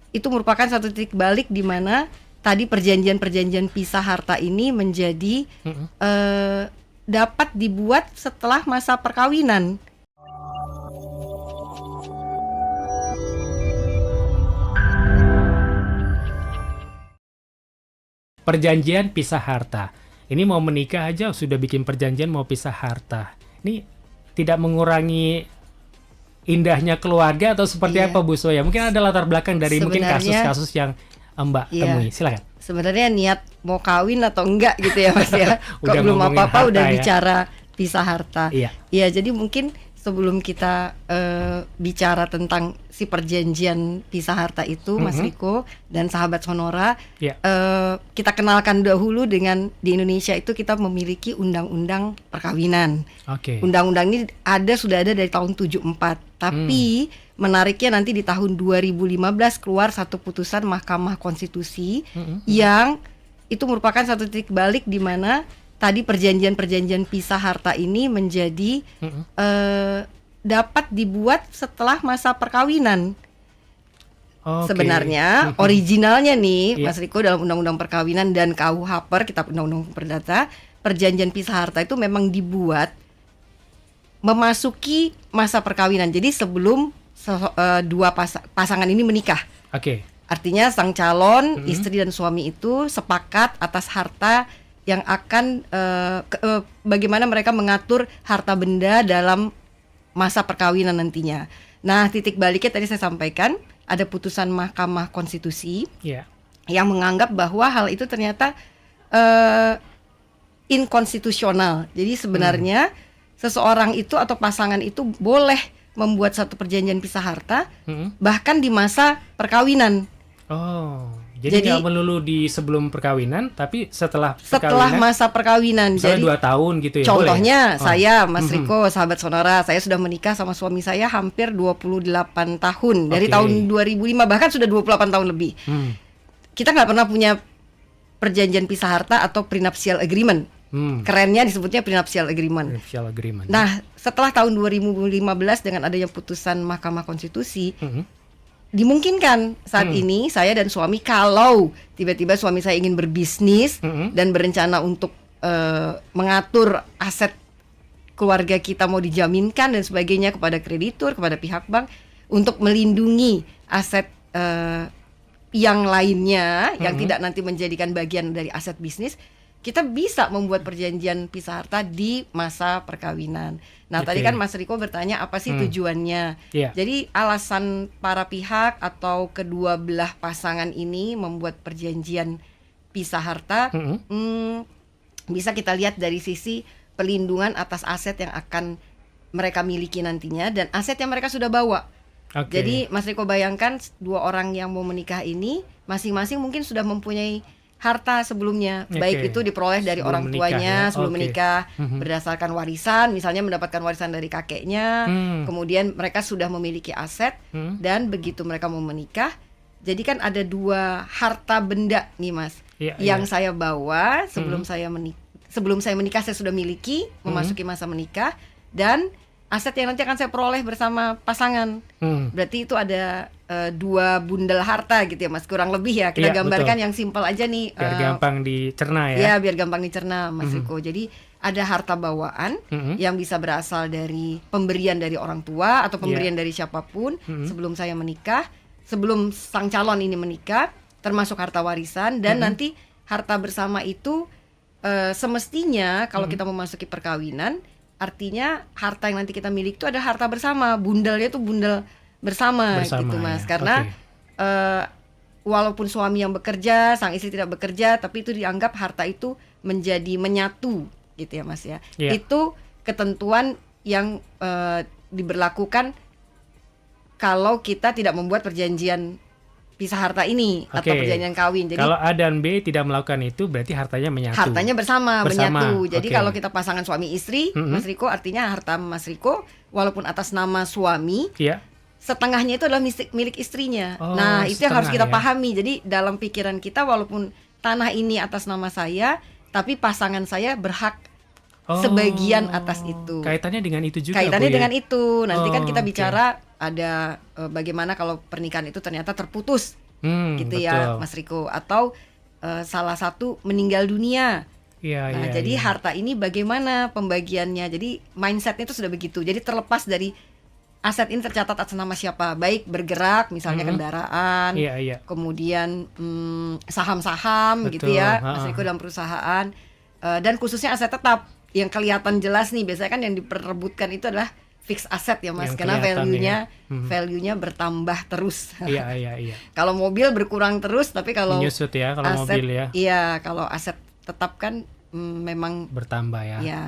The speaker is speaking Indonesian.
itu merupakan satu titik balik di mana tadi perjanjian pisah harta ini menjadi dapat dibuat setelah masa perkawinan. Perjanjian pisah harta. Ini mau menikah aja sudah bikin perjanjian mau pisah harta. Ini tidak mengurangi indahnya keluarga atau seperti apa Bu Zoya? Mungkin ada latar belakang dari mungkin kasus-kasus yang Mbak temui. Silakan. Sebenarnya niat mau kawin atau enggak gitu ya Mas ya. Kok belum apa-apa udah bicara pisah harta. Iya, jadi mungkin sebelum kita bicara tentang si perjanjian pisah harta itu, Mas Riko dan sahabat Sonora, kita kenalkan dahulu dengan di Indonesia itu kita memiliki undang-undang perkawinan. Undang-undang ini sudah ada dari tahun 74. Tapi menariknya nanti di tahun 2015 keluar satu putusan Mahkamah Konstitusi yang itu merupakan satu titik balik di mana tadi perjanjian pisah harta ini menjadi dapat dibuat setelah masa perkawinan. Sebenarnya originalnya nih Mas Riko dalam Undang-Undang Perkawinan dan KUHP, Kitab Undang-Undang Perdata, perjanjian pisah harta itu memang dibuat memasuki masa perkawinan. Jadi sebelum dua pasangan ini menikah. Artinya sang calon istri dan suami itu sepakat atas harta yang akan bagaimana mereka mengatur harta benda dalam masa perkawinan nantinya. Nah, titik baliknya tadi saya sampaikan ada putusan Mahkamah Konstitusi yang menganggap bahwa hal itu ternyata inkonstitusional. Jadi sebenarnya seseorang itu atau pasangan itu boleh membuat satu perjanjian pisah harta bahkan di masa perkawinan. Jadi nggak melulu di sebelum perkawinan, tapi setelah masa perkawinan. Jadi 2 tahun gitu ya. Contohnya saya, Mas Riko, sahabat Sonora, saya sudah menikah sama suami saya hampir 28 tahun dari tahun 2005, bahkan sudah 28 tahun lebih. Kita nggak pernah punya perjanjian pisah harta atau prenuptial agreement. Kerennya disebutnya prenuptial agreement. Nah, setelah tahun 2015 dengan adanya putusan Mahkamah Konstitusi, dimungkinkan saat ini saya dan suami kalau tiba-tiba suami saya ingin berbisnis dan berencana untuk mengatur aset keluarga kita mau dijaminkan dan sebagainya kepada kreditur, kepada pihak bank untuk melindungi aset yang lainnya yang tidak nanti menjadikan bagian dari aset bisnis, kita bisa membuat perjanjian pisah harta di masa perkawinan. Nah, tadi kan Mas Riko bertanya apa sih tujuannya. Jadi alasan para pihak atau kedua belah pasangan ini membuat perjanjian pisah harta bisa kita lihat dari sisi pelindungan atas aset yang akan mereka miliki nantinya dan aset yang mereka sudah bawa. Jadi Mas Riko bayangkan dua orang yang mau menikah ini masing-masing mungkin sudah mempunyai harta sebelumnya, baik itu diperoleh dari orang tuanya sebelum menikah, berdasarkan warisan, misalnya mendapatkan warisan dari kakeknya, kemudian mereka sudah memiliki aset, dan begitu mereka mau menikah, jadi kan ada 2 harta benda nih Mas, yang saya bawa sebelum saya menikah saya sudah miliki, memasuki masa menikah, dan aset yang nanti akan saya peroleh bersama pasangan. Berarti itu ada 2 bundel harta gitu ya Mas, kurang lebih ya. Kita gambarkan yang simpel aja nih. Biar gampang dicerna ya. Ya, biar gampang dicerna Mas Riko. Jadi ada harta bawaan yang bisa berasal dari pemberian dari orang tua atau pemberian dari siapapun sebelum saya menikah, sebelum sang calon ini menikah, termasuk harta warisan dan nanti harta bersama itu semestinya kalau kita memasuki perkawinan, artinya harta yang nanti kita miliki itu ada harta bersama, bundelnya itu bundel bersama gitu Mas, karena walaupun suami yang bekerja, sang istri tidak bekerja, tapi itu dianggap harta itu menjadi menyatu gitu ya Mas ya. Itu ketentuan yang diberlakukan kalau kita tidak membuat perjanjian pisah harta ini atau perjanjian kawin. Jadi kalau A dan B tidak melakukan itu berarti hartanya menyatu. Hartanya bersama. Menyatu. Jadi kalau kita pasangan suami istri, Mas Riko, artinya harta Mas Riko walaupun atas nama suami, setengahnya itu adalah milik istrinya. Nah, itu yang harus kita pahami. Jadi dalam pikiran kita walaupun tanah ini atas nama saya, tapi pasangan saya berhak sebagian atas itu. Kaitannya dengan itu juga. Kaitannya dengan itu. Nanti kan kita bicara ada bagaimana kalau pernikahan itu ternyata terputus gitu ya, betul. Mas Riko. Atau salah satu meninggal dunia. Iya, Nah, iya, jadi iya. harta ini bagaimana pembagiannya? Jadi mindsetnya itu sudah begitu. Jadi terlepas dari aset ini tercatat atas nama siapa, baik bergerak, misalnya kendaraan, Iya, iya. kemudian saham-saham gitu Betul, ya, Mas Riko, dalam perusahaan, dan khususnya aset tetap yang kelihatan jelas nih. Biasanya kan yang diperebutkan itu adalah fixed asset ya, Mas, Yang karena kelihatan value-nya bertambah terus. Iya, iya, iya. Kalau mobil berkurang terus, tapi kalau Menyusut ya kalau aset, mobil ya. iya, kalau aset tetap kan memang Bertambah ya. ya